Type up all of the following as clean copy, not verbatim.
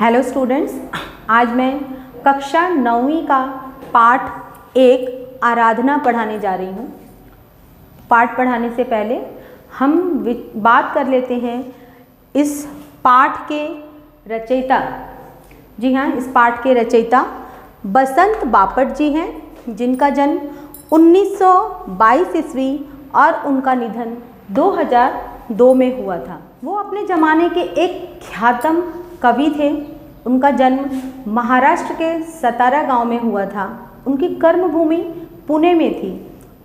Hello students, आज मैं कक्षा 9वीं का पाठ 1 आराधना पढ़ाने जा रही हूँ। पाठ पढ़ाने से पहले हम बात कर लेते हैं इस पाठ के रचयिता। जी हाँ, इस पाठ के रचयिता बसंत बापट जी हैं, जिनका जन्म 1922 ईस्वी और उनका निधन 2002 में हुआ था। वो अपने ज़माने के एक ख्यातम कवि थे। उनका जन्म महाराष्ट्र के सतारा गांव में हुआ था। उनकी कर्मभूमि पुणे में थी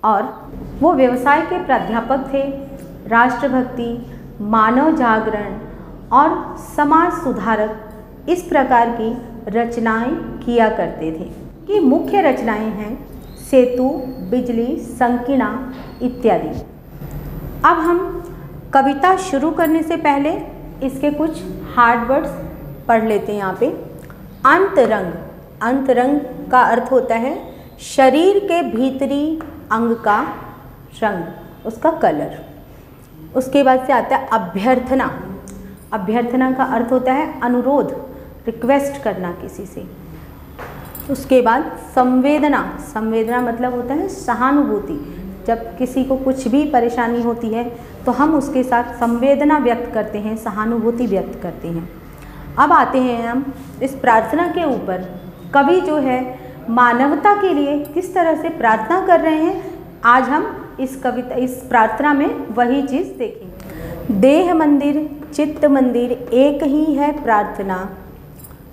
और वो व्यवसाय के प्राध्यापक थे। राष्ट्रभक्ति, मानव जागरण और समाज सुधारक इस प्रकार की रचनाएं किया करते थे। कि मुख्य रचनाएं हैं सेतु, बिजली, संकीर्णा इत्यादि। अब हम कविता शुरू करने से पहले इसके कुछ हार्ड वर्ड्स पढ़ लेते हैं। यहाँ पे अंतरंग, अंतरंग का अर्थ होता है शरीर के भीतरी अंग का रंग, उसका कलर। उसके बाद से आता है अभ्यर्थना। अभ्यर्थना का अर्थ होता है अनुरोध, रिक्वेस्ट करना किसी से। उसके बाद संवेदना। संवेदना मतलब होता है सहानुभूति। जब किसी को कुछ भी परेशानी होती है तो हम उसके साथ संवेदना व्यक्त करते हैं, सहानुभूति व्यक्त करते हैं। अब आते हैं हम इस प्रार्थना के ऊपर। कवि जो है मानवता के लिए किस तरह से प्रार्थना कर रहे हैं, आज हम इस प्रार्थना में वही चीज़ देखेंगे। देह मंदिर चित्त मंदिर एक ही है प्रार्थना,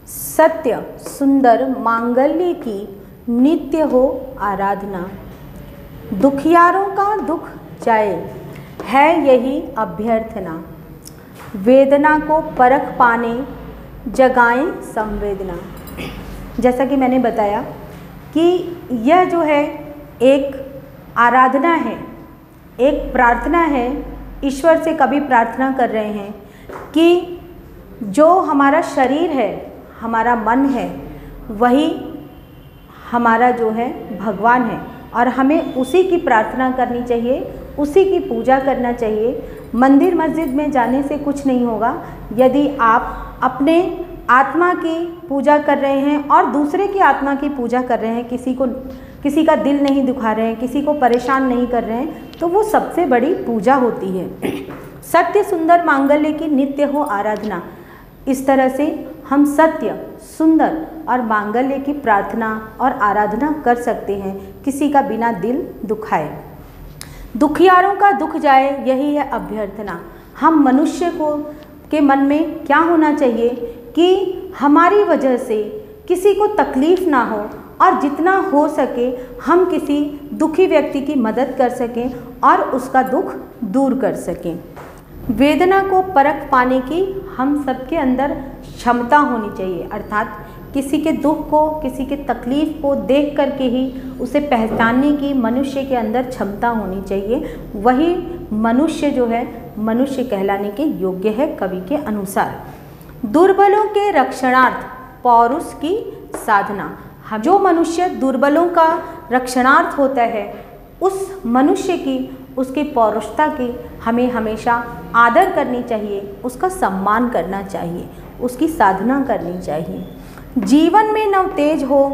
सत्य सुंदर मांगल्य की नित्य हो आराधना। दुखियारों का दुख जाए है यही अभ्यर्थना, वेदना को परख पाने जगाएं संवेदना। जैसा कि मैंने बताया कि यह जो है एक आराधना है, एक प्रार्थना है। ईश्वर से कभी प्रार्थना कर रहे हैं कि जो हमारा शरीर है, हमारा मन है, वही हमारा जो है भगवान है और हमें उसी की प्रार्थना करनी चाहिए, उसी की पूजा करना चाहिए। मंदिर मस्जिद में जाने से कुछ नहीं होगा। यदि आप अपने आत्मा की पूजा कर रहे हैं और दूसरे की आत्मा की पूजा कर रहे हैं, किसी का दिल नहीं दुखा रहे हैं, किसी को परेशान नहीं कर रहे हैं, तो वो सबसे बड़ी पूजा होती है। सत्य सुंदर मांगल्य की नित्य हो आराधना। इस तरह से हम सत्य, सुंदर और मांगल्य की प्रार्थना और आराधना कर सकते हैं, किसी का बिना दिल दुखाए। दुखियारों का दुख जाए यही है अभ्यर्थना। हम मनुष्य के मन में क्या होना चाहिए कि हमारी वजह से किसी को तकलीफ़ ना हो और जितना हो सके हम किसी दुखी व्यक्ति की मदद कर सकें और उसका दुख दूर कर सकें। वेदना को परख पाने की हम सबके अंदर क्षमता होनी चाहिए, अर्थात किसी के दुख को, किसी के तकलीफ़ को देख करके ही उसे पहचानने की मनुष्य के अंदर क्षमता होनी चाहिए। वही मनुष्य जो है मनुष्य कहलाने के योग्य है कवि के अनुसार। दुर्बलों के रक्षणार्थ पौरुष की साधना। जो मनुष्य दुर्बलों का रक्षणार्थ होता है, उस मनुष्य की, उसकी पौरुषता की हमें हमेशा आदर करनी चाहिए, उसका सम्मान करना चाहिए, उसकी साधना करनी चाहिए। जीवन में नव तेज हो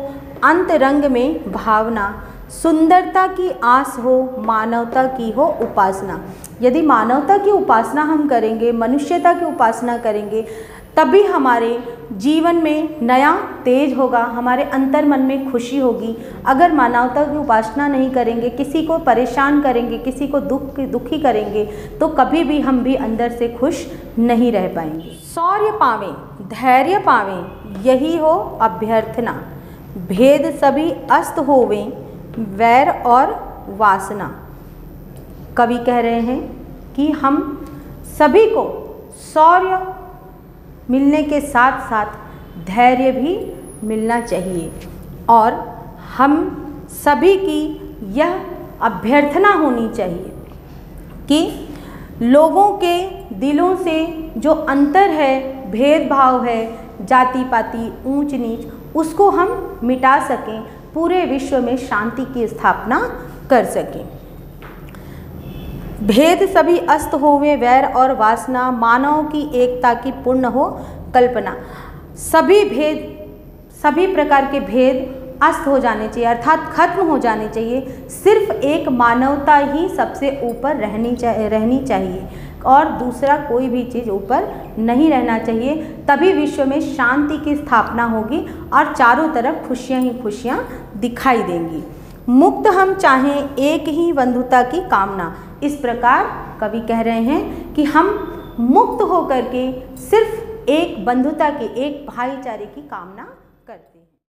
अंतरंग में भावना, सुंदरता की आस हो मानवता की हो उपासना। यदि मानवता की उपासना हम करेंगे, मनुष्यता की उपासना करेंगे, तभी हमारे जीवन में नया तेज होगा, हमारे अंतर मन में खुशी होगी। अगर मानवता की उपासना नहीं करेंगे, किसी को परेशान करेंगे, किसी को दुखी करेंगे, तो कभी भी हम भी अंदर से खुश नहीं रह पाएंगे। शौर्य पावें धैर्य पावें यही हो अभ्यर्थना, भेद सभी अस्त होवें वैर और वासना। कवि कह रहे हैं कि हम सभी को शौर्य मिलने के साथ साथ धैर्य भी मिलना चाहिए और हम सभी की यह अभ्यर्थना होनी चाहिए कि लोगों के दिलों से जो अंतर है, भेदभाव है, जाति पाति, ऊंच नीच, उसको हम मिटा सकें, पूरे विश्व में शांति की स्थापना कर सकें। भेद सभी अस्त होवे वैर और वासना, मानव की एकता की पूर्ण हो कल्पना। सभी प्रकार के भेद अस्त हो जाने चाहिए, अर्थात खत्म हो जाने चाहिए। सिर्फ एक मानवता ही सबसे ऊपर रहनी चाहिए और दूसरा कोई भी चीज़ ऊपर नहीं रहना चाहिए। तभी विश्व में शांति की स्थापना होगी और चारों तरफ खुशियाँ ही खुशियाँ दिखाई देंगी। मुक्त हम चाहें एक ही बंधुता की कामना। इस प्रकार कवि कह रहे हैं कि हम मुक्त होकर के सिर्फ एक बंधुता की, एक भाईचारे की कामना